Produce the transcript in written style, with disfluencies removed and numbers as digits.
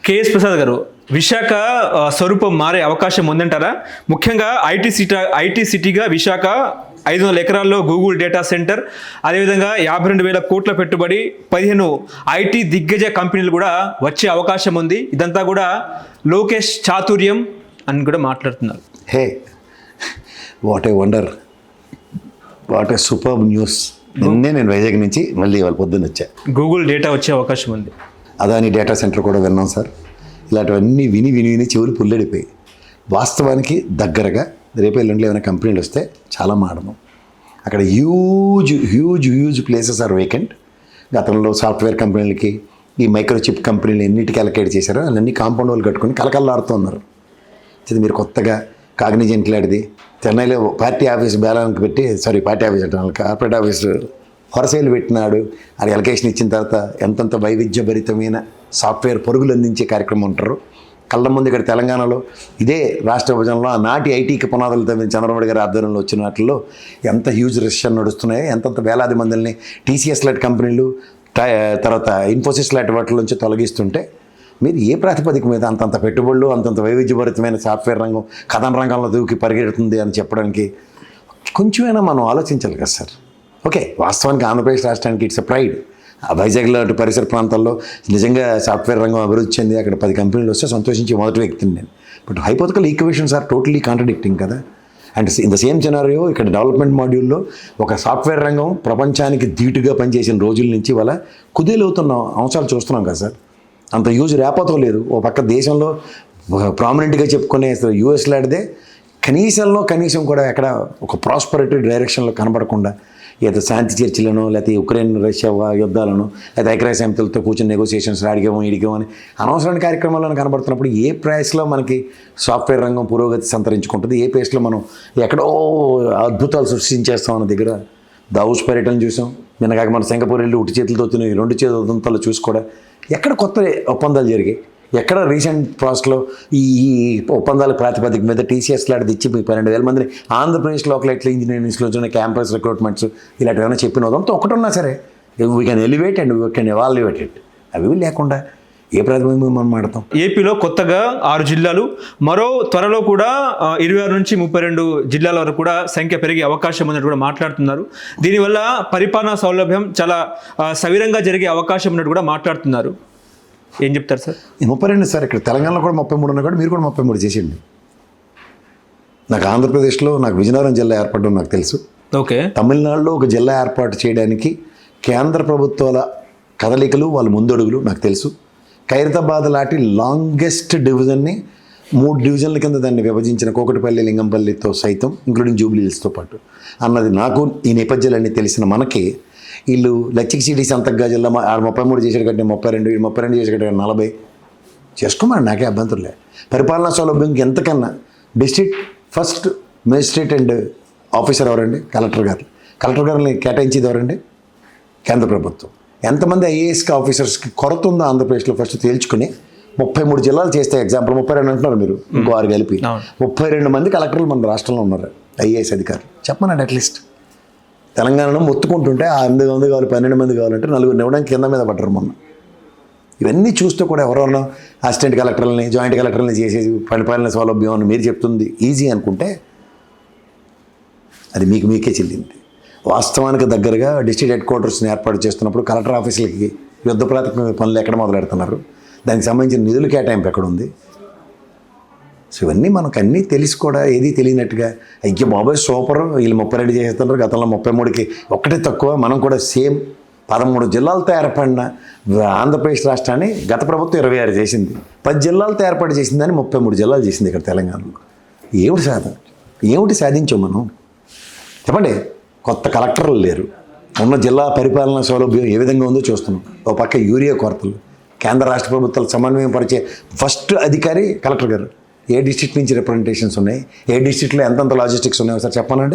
KS Prasad గారు, విశాఖ స్వరూపం మారే అవకాశం ఉందంటారా? ముఖ్యంగా ఐటీ సిటీగా విశాఖ 500 ఎకరాల్లో గూగుల్ డేటా సెంటర్, అదేవిధంగా 52,000 కోట్ల పెట్టుబడి, 15 ఐటీ దిగ్గజ కంపెనీలు కూడా వచ్చే అవకాశం ఉంది. ఇదంతా కూడా లోకేష్ చాతుర్యం అని కూడా మాట్లాడుతున్నారు. Hey, what a wonder, what a super news. నిన్నే నేను వైజాగ్ నుంచి మళ్ళీ వాళ్ళ పొద్దున్న వచ్చా. గూగుల్ డేటా వచ్చే అవకాశం ఉంది. అదాని డేటా సెంటర్ కూడా విన్నాం సార్. ఇలాంటివన్నీ విని విని విని చెవులు పుల్లడిపోయి, వాస్తవానికి దగ్గరగా రేపు ఎల్లుండిలో ఏమైనా కంపెనీలు వస్తే చాలా మాడము. అక్కడ huge huge huge places are vacant. గతంలో సాఫ్ట్వేర్ కంపెనీలకి, ఈ మైక్రోచిప్ కంపెనీలు ఎన్నిటికీ అలకేట్ చేశారో అన్నీ కాంపౌండ్ వాళ్ళు కట్టుకొని కలకల్లాడుతూ ఉన్నారు. ఇది మీరు కొత్తగా కాగ్నిజెంట్ లాంటిది చెన్నైలో పార్టీ ఆఫీస్ బేలానికి పెట్టి, పార్టీ ఆఫీస్ అంటే కార్పొరేట్ ఆఫీస్ హొరసేలు పెట్టినాడు. అది ఎలకేషన్ ఇచ్చిన తర్వాత ఎంతంత వైవిధ్యభరితమైన సాఫ్ట్వేర్ పరుగులు అందించే కార్యక్రమం ఉంటారు. కళ్ళ ముందు ఇక్కడ తెలంగాణలో ఇదే రాష్ట్ర విభజనలో ఆనాటి ఐటీకి పునాదులు తవ్విన చంద్రబాబు గారి ఆధ్వర్యంలో వచ్చిన వాటిల్లో ఎంత హ్యూజ్ రిసెషన్ నడుస్తున్నాయి, ఎంతంత వేలాది మందిని టీసీఎస్ లాంటి కంపెనీలు, తర్వాత ఇన్ఫోసిస్ లాంటి వాటి నుంచి తొలగిస్తుంటే మీరు ఏ ప్రాతిపదిక మీద అంతంత పెట్టుబడులు, అంతంత వైవిధ్యభరితమైన సాఫ్ట్వేర్ రంగం కథన రంగంలో దూకి పరిగెడుతుంది అని చెప్పడానికి కొంచెమైనా మనం ఆలోచించాలి కదా సార్. ఓకే, వాస్తవానికి ఆంధ్రప్రదేశ్ రాష్ట్రానికి ఇట్స్ ఎ ప్రైడ్. వైజాగ్లో అటు పరిసర ప్రాంతాల్లో నిజంగా సాఫ్ట్వేర్ రంగం అభివృద్ధి చెంది అక్కడ 10 కంపెనీలు వస్తే సంతోషించి మొదటి వ్యక్తిని నేను. But hypothetical equations are totally contradicting కదా. And in the same scenario ఇక్కడ డెవలప్మెంట్ మాడ్యూల్లో ఒక సాఫ్ట్వేర్ రంగం ప్రపంచానికి ధీటుగా పనిచేసిన రోజుల నుంచి వాళ్ళ కుదేలవుతున్న అంశాలు చూస్తున్నాం కదా సార్. అంత యూజ్ రేపతో లేదు. ఓ పక్క దేశంలో ప్రామినెంట్గా చెప్పుకునే యూఎస్ లాంటిదే కనీసం కూడా ఎక్కడ ఒక ప్రాస్పరిటీ డైరెక్షన్లో కనబడకుండా ఏదో శాంతి చర్చలను, లేకపోతే ఉక్రెయిన్ రష్యా యుద్ధాలను, లేకపోతే ఐక్యరాజ్య సమితులతో కూర్చొని నెగోసియేషన్స్ ఇడిగాము అని అనవసరమైన కార్యక్రమాలను కనబడుతున్నప్పుడు ఏ ప్రైస్లో మనకి సాఫ్ట్వేర్ రంగం పురోగతి సంతరించుకుంటుంది, ఏ ప్లేస్లో మనం ఎక్కడో అద్భుతాలు సృష్టించేస్తాం అన్న దగ్గర దావూస్ పర్యటన చూసాం. నిన్నగాక మన సింగపూర్ వెళ్ళి ఉట్టి చేతులతో తిని 2 చేతులతో చూసి కూడా ఎక్కడ కొత్త ఒప్పందాలు జరిగాయి, ఎక్కడ రీసెంట్ ప్రాసెస్లో ఈ ఒప్పందాల ప్రాతిపదిక మీద టీసీఎస్ లాంటిది ఇచ్చి 12,000 మందిని Andhra Pradesh local engineering ఇన్స్టిట్యూట్లోనే campus recruitments ఇలాంటివి ఏమైనా చెప్పిన ఉదంతో ఒకటి ఉన్నా సరే we can elevate and we can evaluate it. అవి లేకుండా ఏ ప్రాతిపదిక మనం మాడతాం? ఏపీలో కొత్తగా 6 జిల్లాలు, మరో త్వరలో కూడా 26 నుంచి 32 జిల్లాల వరకు కూడా సంఖ్య పెరిగే అవకాశం ఉన్నట్టు కూడా మాట్లాడుతున్నారు. దీనివల్ల పరిపాలనా సౌలభ్యం చాలా సవిరంగా జరిగే అవకాశం ఉన్నట్టు కూడా మాట్లాడుతున్నారు. ఏం చెప్తారు సార్? 32 సార్. ఇక్కడ తెలంగాణలో కూడా 33 ఉన్నా కూడా మీరు కూడా 33 చేసేయండి. నాకు ఆంధ్రప్రదేశ్లో నాకు విజయనగరం జిల్లా ఏర్పడడం నాకు తెలుసు. ఓకే, తమిళనాడులో ఒక జిల్లా ఏర్పాటు చేయడానికి కేంద్ర ప్రభుత్వాల కదలికలు, వాళ్ళ ముందడుగులు నాకు తెలుసు. ఖైరతాబాద్ లాంటి లాంగెస్ట్ డివిజన్ని 3 డివిజన్ల కింద దాన్ని విభజించిన కోకటిపల్లి, లింగంపల్లితో సైతం ఇంక్లూడింగ్ జూబ్లీ హిల్స్తో పాటు అన్నది నాకు ఈ నేపథ్యాలన్నీ తెలిసిన మనకి వీళ్ళు లచ్చిక్ సిటీ సంతగ్గా జిల్లా 33 చేసాడు కంటే 32 చేసాడు కంటే 40 చేసుకోమని నాకే అభ్యంతరం లేదు. పరిపాలనా సౌలభ్యంకి ఎంతకన్నా district first magistrate and officer ఎవరండి? కలెక్టర్ గారిని కేటాయించేది ఎవరండి? కేంద్ర ప్రభుత్వం. ఎంతమంది ఐఏఎస్కి ఆఫీసర్స్కి కొరత ఉందో ఆంధ్రప్రదేశ్లో ఫస్ట్ తేల్చుకుని 33 జిల్లాలు చేస్తే ఎగ్జాంపుల్ 32 అంటున్నారు మీరు, ఇంకో 6 కలిపి 32 మంది కలెక్టర్లు మన రాష్ట్రంలో ఉన్నారు, ఐఏఎస్ అధికారులు. చెప్పమనండి. అట్లీస్ట్ తెలంగాణలో మొత్తుకుంటుంటే 8 మంది కావాలి, 12 మంది కావాలంటే 4 ఇవ్వడానికి కింద మీద పడ్డారు మొన్న. ఇవన్నీ చూస్తూ కూడా ఎవరెవరో అసిస్టెంట్ కలెక్టర్లని, జాయింట్ కలెక్టర్లని చేసేసి పరిపాలన సౌలభ్యం అని మీరు చెప్తుంది ఈజీ అనుకుంటే అది మీకే చెల్లింది. వాస్తవానికి దగ్గరగా డిస్ట్రిక్ట్ హెడ్ క్వార్టర్స్ని ఏర్పాటు చేస్తున్నప్పుడు కలెక్టర్ ఆఫీసులకి యుద్ధ ప్రాతిపదిక పనులు ఎక్కడ మొదలెడుతున్నారు, దానికి సంబంధించిన నిధుల కేటాయింపు ఎక్కడుంది? సో ఇవన్నీ మనకు అన్నీ తెలిసి కూడా ఏది తెలియనట్టుగా అయ్యో బాబాయ్ సూపర్ వీళ్ళు 32 చేస్తున్నారు, గతంలో 33కి ఒక్కటే తక్కువ, మనం కూడా సేమ్ 13 జిల్లాలతో ఏర్పడిన ఆంధ్రప్రదేశ్ రాష్ట్రాన్ని గత ప్రభుత్వం 26 చేసింది. 10 జిల్లాలతో ఏర్పాటు చేసిందని 33 జిల్లాలు చేసింది ఇక్కడ తెలంగాణలో. ఏమిటి సాధించాం మనం చెప్పండి? కొత్త కలెక్టర్లు లేరు, ఉన్న జిల్లా పరిపాలనా సౌలభ్యం ఏ విధంగా ఉందో చూస్తున్నాం. ఒక పక్క యూరియా కొరతలు, కేంద్ర రాష్ట్ర ప్రభుత్వాలు సమన్వయం పరిచే ఫస్ట్ అధికారి కలెక్టర్ గారు. ఏ డిస్ట్రిక్ట్ నుంచి రిప్రజెంటేషన్స్ ఉన్నాయి, ఏ డిస్ట్రిక్ట్లో ఎంతంత లాజిస్టిక్స్ ఉన్నాయో సార్ చెప్పానండి.